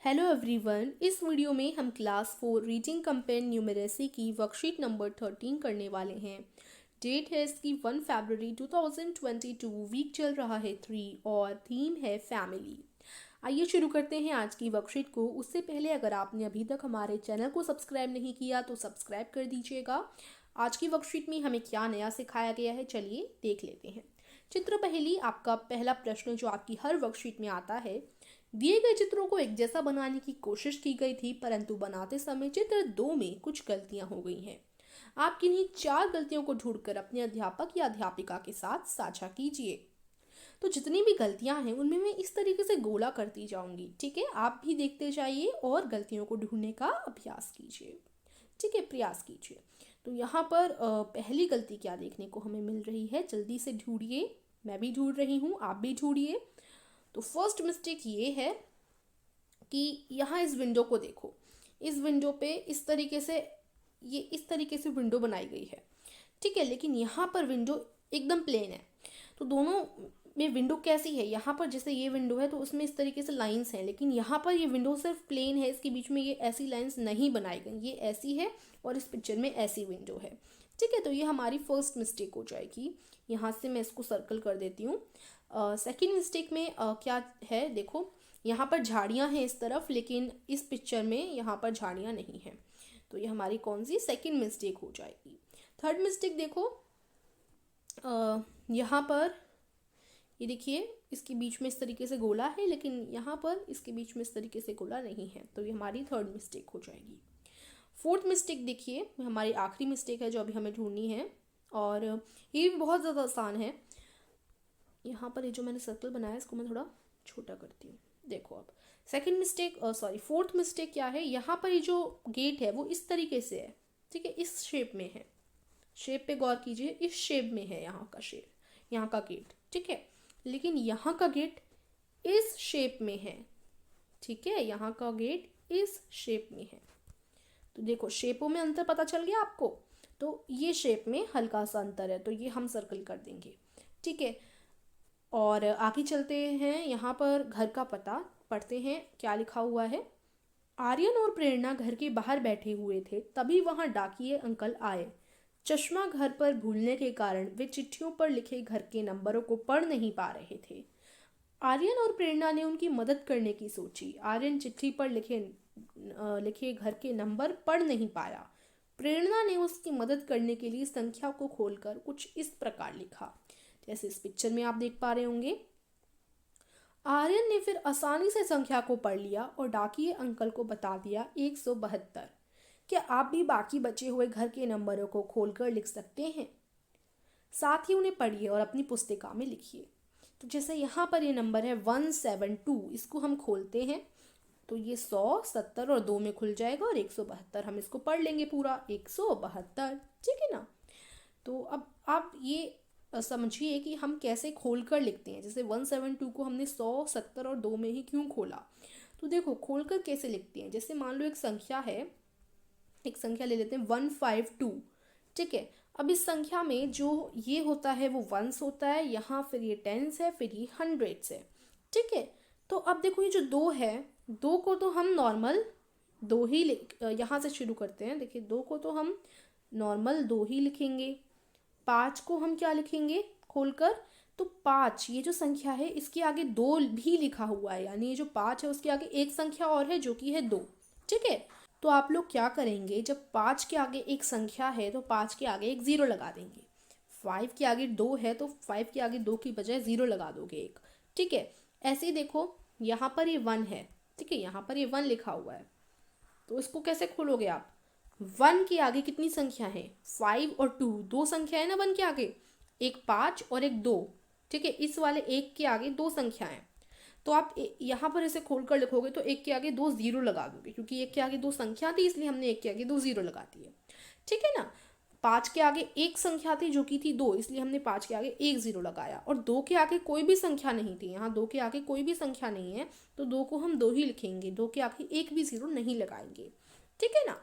Hello everyone. इस video में हम क्लास 4 रीडिंग कंपेयर न्यूमरेसी की वर्कशीट नंबर 13 करने वाले हैं। डेट है इसकी 1 फरवरी 2022। वीक चल रहा है 3 और थीम है फैमिली। आइए शुरू करते हैं आज की वर्कशीट को। उससे पहले अगर आपने अभी तक हमारे चैनल को सब्सक्राइब नहीं किया तो सब्सक्राइब कर दीजिएगा। आज की वर्कशीट में हमें क्या नया सिखाया गया है, चलिए देख लेते हैं। चित्र पहली, आपका पहला प्रश्न जो आपकी हर वर्कशीट में आता है। दिए गए चित्रों को एक जैसा बनाने की कोशिश की गई थी, परंतु बनाते समय चित्र 2 में कुछ गलतियां हो गई हैं। आप किन्हीं 4 गलतियों को ढूंढकर अपने अध्यापक या अध्यापिका के साथ साझा कीजिए। तो जितनी भी गलतियां हैं उनमें मैं इस तरीके से गोला करती जाऊंगी, ठीक है। आप भी देखते जाइए और गलतियों को ढूंढने का अभ्यास कीजिए, ठीक है, प्रयास कीजिए। तो यहाँ पर पहली गलती क्या देखने को हमें मिल रही है, जल्दी से ढूंढिए। मैं भी ढूंढ रही हूँ, आप भी ढूंढिए। तो फर्स्ट मिस्टेक ये है कि यहाँ इस विंडो को देखो। इस विंडो पे इस तरीके से विंडो बनाई गई है, ठीक है, लेकिन यहाँ पर विंडो एकदम प्लेन है। तो दोनों में विंडो कैसी है, यहाँ पर जैसे ये विंडो है तो उसमें इस तरीके से लाइंस हैं, लेकिन यहाँ पर ये विंडो सिर्फ प्लेन है, इसके बीच में ये ऐसी लाइंस नहीं बनाई गई, ये ऐसी है और इस पिक्चर में ऐसी विंडो है, ठीक है। तो ये हमारी फर्स्ट मिस्टेक हो जाएगी। यहाँ से मैं इसको सर्कल कर देती हूँ। सेकेंड मिस्टेक में क्या है, देखो यहाँ पर झाड़ियाँ हैं इस तरफ, लेकिन इस पिक्चर में यहाँ पर झाड़ियाँ नहीं हैं। तो ये हमारी कौन सी सेकेंड मिस्टेक हो जाएगी। थर्ड मिस्टेक देखो, यहाँ पर ये देखिए, इसके बीच में इस तरीके से गोला है, लेकिन यहाँ पर इसके बीच में इस तरीके से गोला नहीं है। तो ये हमारी थर्ड मिस्टेक हो जाएगी। फोर्थ मिस्टेक देखिए, हमारी आखिरी मिस्टेक है जो अभी हमें ढूंढनी है, और ये भी बहुत ज़्यादा आसान है। यहाँ पर ये जो मैंने सर्कल बनाया इसको मैं थोड़ा छोटा करती हूँ। देखो अब फोर्थ मिस्टेक क्या है, यहाँ पर ये जो गेट है वो इस तरीके से है, ठीक है, इस शेप में है। शेप पे गौर कीजिए, इस शेप में है यहाँ का शेप, यहाँ का गेट, ठीक है, लेकिन यहाँ का गेट इस शेप में है, ठीक है, यहाँ का गेट इस शेप में है। तो देखो शेपों में अंतर पता चल गया आपको। तो ये शेप में हल्का सा अंतर है, तो ये हम सर्कल कर देंगे, ठीक है। और आगे चलते हैं, यहाँ पर घर का पता पढ़ते हैं, क्या लिखा हुआ है। आर्यन और प्रेरणा घर के बाहर बैठे हुए थे, तभी वहां डाकिये अंकल आए। चश्मा घर पर भूलने के कारण वे चिट्ठियों पर लिखे घर के नंबरों को पढ़ नहीं पा रहे थे। आर्यन और प्रेरणा ने उनकी मदद करने की सोची। आर्यन चिट्ठी पर लिखे घर के नंबर पढ़ नहीं पाया। प्रेरणा ने उसकी मदद करने के लिए संख्या को खोलकर कुछ इस प्रकार लिखा, जैसे इस पिक्चर में आप देख पा रहे होंगे। आर्यन ने फिर आसानी से संख्या को पढ़ लिया और डाकिये अंकल को बता दिया 172। क्या आप भी बाकी बचे हुए घर के नंबरों को खोलकर लिख सकते हैं? साथ ही उन्हें पढ़िए और अपनी पुस्तिका में लिखिए। तो जैसे यहाँ पर ये नंबर है 172, इसको हम खोलते हैं तो ये 100, 70 और 2 में खुल जाएगा, और 172 हम इसको पढ़ लेंगे पूरा 172, ठीक है ना। तो अब आप ये समझिए कि हम कैसे खोल कर लिखते हैं। जैसे 172 को हमने 100, 70 और 2 में ही क्यों खोला। तो देखो खोल कर कैसे लिखते हैं। जैसे मान लो एक संख्या है, एक संख्या ले लेते हैं 152, ठीक है। अब इस संख्या में जो ये होता है वो वंस होता है, यहाँ फिर ये टेंस है, फिर ये हंड्रेड्स है, ठीक है। तो अब देखो ये जो 2 है, 2 को तो हम नॉर्मल 2 ही यहाँ से शुरू करते हैं। देखिए 2 को तो हम नॉर्मल 2 ही लिखेंगे। 5 को हम क्या लिखेंगे खोलकर, तो 5 ये जो संख्या है इसके आगे 2 भी लिखा हुआ है, यानी ये जो 5 है उसके आगे एक संख्या और है जो कि है 2, ठीक है। तो आप लोग क्या करेंगे, जब 5 के आगे एक संख्या है तो 5 के आगे एक 0 लगा देंगे। 5 के आगे 2 है तो 5 के आगे 2 की बजाय 0 लगा दोगे एक, ठीक है। ऐसे ही देखो यहाँ पर ये 1 है, ठीक है, यहाँ पर ये 1 लिखा हुआ है, तो इसको कैसे खोलोगे आप। 1 के आगे कितनी संख्या है, 5 और 2, 2 संख्या है ना 1 के आगे, एक 5 और एक 2, ठीक है। इस वाले 1 के आगे 2 संख्या है, तो आप यहाँ पर इसे खोलकर लिखोगे तो 1 के आगे 2 0 लगा दोगे, क्योंकि 1 के आगे 2 संख्या थी इसलिए हमने 1 के आगे 2 0 लगा दिए, ठीक है ना। 5 के आगे एक संख्या थी जो कि थी 2, इसलिए हमने 5 के आगे 1 0 लगाया, और 2 के आगे कोई भी संख्या नहीं थी, यहाँ 2 के आगे कोई भी संख्या नहीं है, तो 2 को हम 2 ही लिखेंगे, 2 के आगे एक भी 0 नहीं लगाएंगे, ठीक है ना।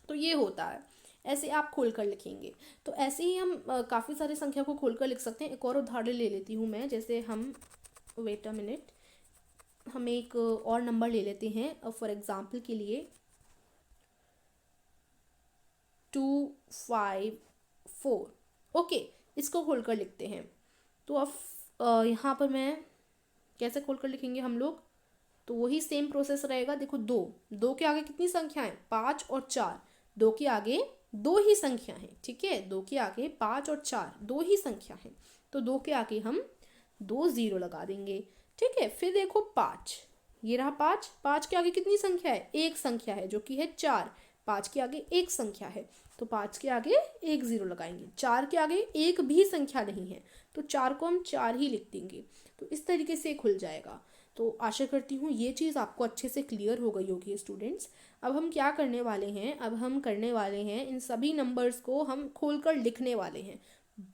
तो ये होता है, ऐसे आप खोल कर लिखेंगे। तो ऐसे ही हम काफ़ी सारी संख्या को खोल कर लिख सकते हैं। एक और उदाहरण ले लेती हूँ मैं, जैसे हम वेट अ मिनट, हम एक और नंबर ले लेते हैं फॉर एग्जाम्पल के लिए 254। ओके, इसको खोलकर लिखते हैं। तो अब यहाँ पर मैं कैसे खोलकर लिखेंगे हम लोग, तो वही सेम प्रोसेस रहेगा। देखो दो के आगे कितनी संख्या है, 5 और 4। दो के आगे दो ही संख्या है, ठीक है, दो के आगे 5 और 4 दो ही संख्या है, तो दो के आगे हम 2 0 लगा देंगे, ठीक है। फिर देखो 5, ये रहा 5, 5 के आगे कितनी संख्या है, एक संख्या है जो कि है 4। 5 के आगे एक संख्या है, तो 5 के आगे 1 0 लगाएंगे। 4 के आगे एक भी संख्या नहीं है, तो 4 को हम 4 ही लिख देंगे। तो इस तरीके से खुल जाएगा। तो आशा करती हूँ ये चीज़ आपको अच्छे से क्लियर हो गई होगी स्टूडेंट्स। अब हम क्या करने वाले हैं, अब हम करने वाले हैं इन सभी नंबर्स को हम खोलकर लिखने वाले हैं।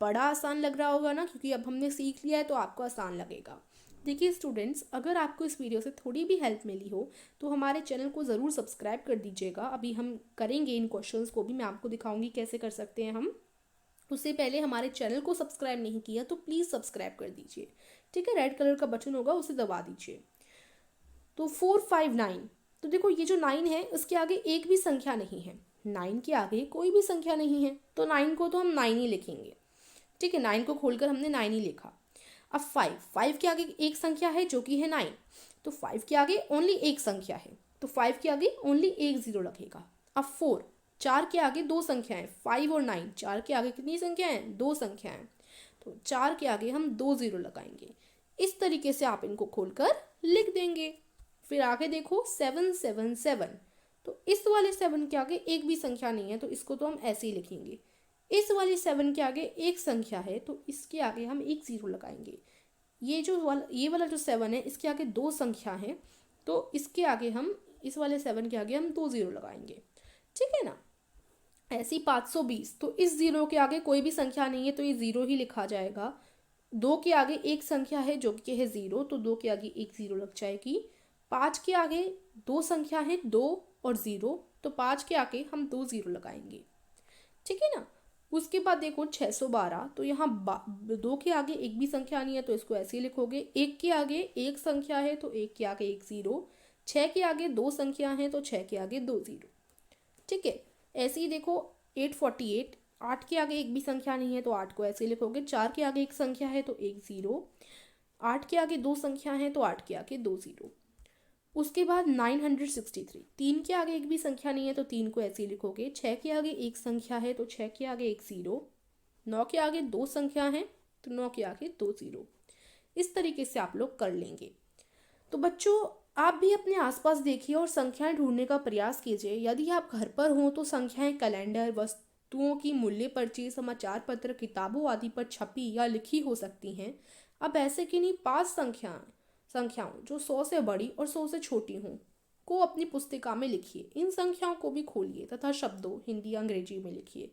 बड़ा आसान लग रहा होगा ना, क्योंकि अब हमने सीख लिया है तो आपको आसान लगेगा। देखिए स्टूडेंट्स, अगर आपको इस वीडियो से थोड़ी भी हेल्प मिली हो तो हमारे चैनल को ज़रूर सब्सक्राइब कर दीजिएगा। अभी हम करेंगे इन क्वेश्चंस को भी, मैं आपको दिखाऊंगी कैसे कर सकते हैं हम। उससे पहले हमारे चैनल को सब्सक्राइब नहीं किया तो प्लीज़ सब्सक्राइब कर दीजिए, ठीक है। रेड कलर का बटन होगा उसे दबा दीजिए। तो 459, तो देखो ये जो 9 है उसके आगे एक भी संख्या नहीं है, 9 के आगे कोई भी संख्या नहीं है, तो 9 को तो हम 9 ही लिखेंगे, ठीक है। 9 को खोलकर हमने 9 ही लिखा। अब 5 के आगे एक संख्या है जो कि है 9, तो 5 के आगे ओनली एक संख्या है, तो 5 के आगे ओनली 1 0 लगेगा। अब 4 के आगे दो संख्याएं 5 और 9, 4 के आगे कितनी संख्या है, दो संख्याएं, तो 4 के आगे हम 2 0 लगाएंगे। इस तरीके से आप इनको खोलकर लिख देंगे। फिर आगे देखो 777, तो इस वाले 7 के आगे एक भी संख्या नहीं है, तो इसको तो हम ऐसे ही लिखेंगे। इस वाली 7 के आगे एक संख्या है, तो इसके आगे हम 1 0 लगाएंगे। ये वाला जो 7 है इसके आगे दो संख्या है, तो इसके आगे हम इस वाले 7 के आगे हम 2 0 लगाएंगे, ठीक है ना। ऐसी 520, तो इस 0 के आगे कोई भी संख्या नहीं है, तो ये 0 ही लिखा जाएगा। 2 के आगे एक संख्या है जो कि है 0, तो 2 के आगे 1 0 लग जाएगी। 5 के आगे दो संख्या है 2 और 0, तो 5 के आगे हम 2 0 लगाएंगे, ठीक है ना। उसके बाद देखो 612, तो यहाँ 2 के आगे एक भी संख्या नहीं है, तो इसको ऐसे ही लिखोगे। 1 के आगे एक संख्या है, तो 1 के आगे 1 0। 6 के आगे दो संख्या है, तो 6 के आगे 2 0, ठीक है। ऐसे ही देखो 848, 8 के आगे एक भी संख्या नहीं है, तो 8 को ऐसे लिखोगे। 4 के आगे एक संख्या है, तो 1 0। 8 के आगे दो संख्या है, तो 8 के आगे 2 0। उसके बाद 963, 3 के आगे एक भी संख्या नहीं है, तो 3 को ऐसे ही लिखोगे। 6 के आगे एक संख्या है, तो 6 के आगे 1 0। 9 के आगे दो संख्या है, तो 9 के आगे 2 0। इस तरीके से आप लोग कर लेंगे। तो बच्चों, आप भी अपने आसपास देखिए और संख्याएं ढूंढने का प्रयास कीजिए। यदि आप घर पर हों तो संख्याएं कैलेंडर, वस्तुओं की मूल्य पर्ची, समाचार पत्र, किताबों आदि पर छपी या लिखी हो सकती हैं। अब ऐसे किन्हीं 5 संख्याओं जो 100 से बड़ी और 100 से छोटी हों को अपनी पुस्तिका में लिखिए। इन संख्याओं को भी खोलिए तथा शब्दों हिंदी अंग्रेजी में लिखिए।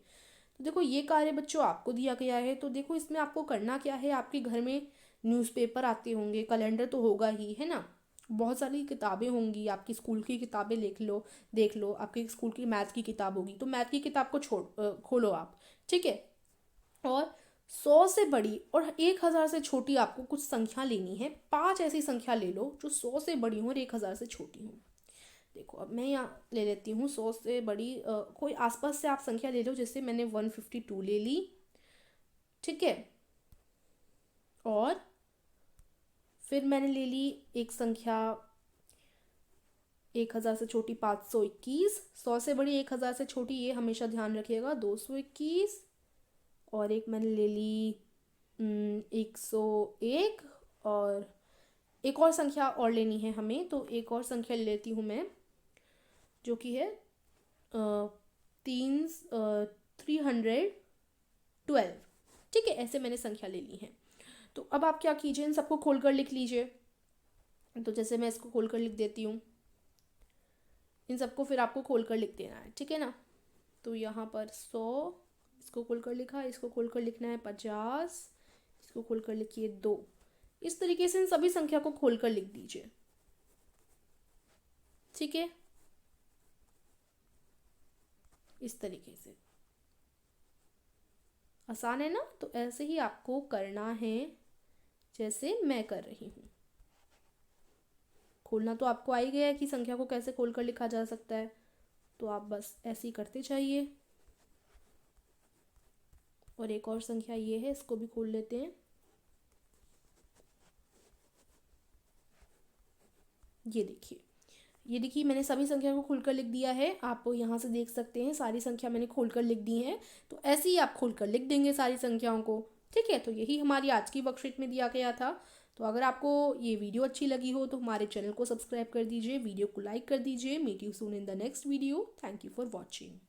तो देखो ये कार्य बच्चों आपको दिया गया है। तो देखो इसमें आपको करना क्या है, आपके घर में न्यूज़पेपर आते होंगे, कैलेंडर तो होगा ही, है ना। बहुत सारी किताबें होंगी, आपकी स्कूल की किताबें देख लो। आपके स्कूल की मैथ की किताब होगी, तो मैथ की किताब को खोलो आप, ठीक है। और 100 से बड़ी और 1000 से छोटी आपको कुछ संख्या लेनी है। 5 ऐसी संख्या ले लो जो 100 से बड़ी हो और 1000 से छोटी हो। देखो अब मैं यहाँ ले लेती हूँ 100 से बड़ी, कोई आसपास से आप संख्या ले लो। जैसे मैंने 152 ले ली, ठीक है। और फिर मैंने ले ली एक संख्या 1000 से छोटी 521। 100 से बड़ी 1000 से छोटी, ये हमेशा ध्यान रखिएगा, 221। और एक मैंने ले ली 101। और एक और संख्या और लेनी है हमें, तो एक और संख्या ले लेती हूँ मैं जो कि है 312, ठीक है। ऐसे मैंने संख्या ले ली है। तो अब आप क्या कीजिए, इन सबको खोलकर लिख लीजिए। तो जैसे मैं इसको खोलकर लिख देती हूँ, इन सबको फिर आपको खोलकर लिख देना है, ठीक है ना। तो यहाँ पर 100 इसको खोलकर लिखा, इसको खोलकर लिखना है 50, इसको खोलकर लिखिए 2। इस तरीके से इन सभी संख्या को खोलकर लिख दीजिए, ठीक है। इस तरीके से आसान है ना। तो ऐसे ही आपको करना है जैसे मैं कर रही हूँ। खोलना तो आपको आ ही गया है कि संख्या को कैसे खोल कर लिखा जा सकता है, तो आप बस ऐसे ही करते जाइए। और एक और संख्या ये है, इसको भी खोल लेते हैं। ये देखिए मैंने सभी संख्या को खोलकर लिख दिया है। आप यहाँ से देख सकते हैं सारी संख्या मैंने खोलकर लिख दी है। तो ऐसे ही आप खोलकर लिख देंगे सारी संख्याओं को। ठीक है, तो यही हमारी आज की वर्कशीट में दिया गया था। तो अगर आपको ये वीडियो अच्छी लगी हो तो हमारे चैनल को सब्सक्राइब कर दीजिए, वीडियो को लाइक कर दीजिए। Meet you soon in the next video. Thank you for watching.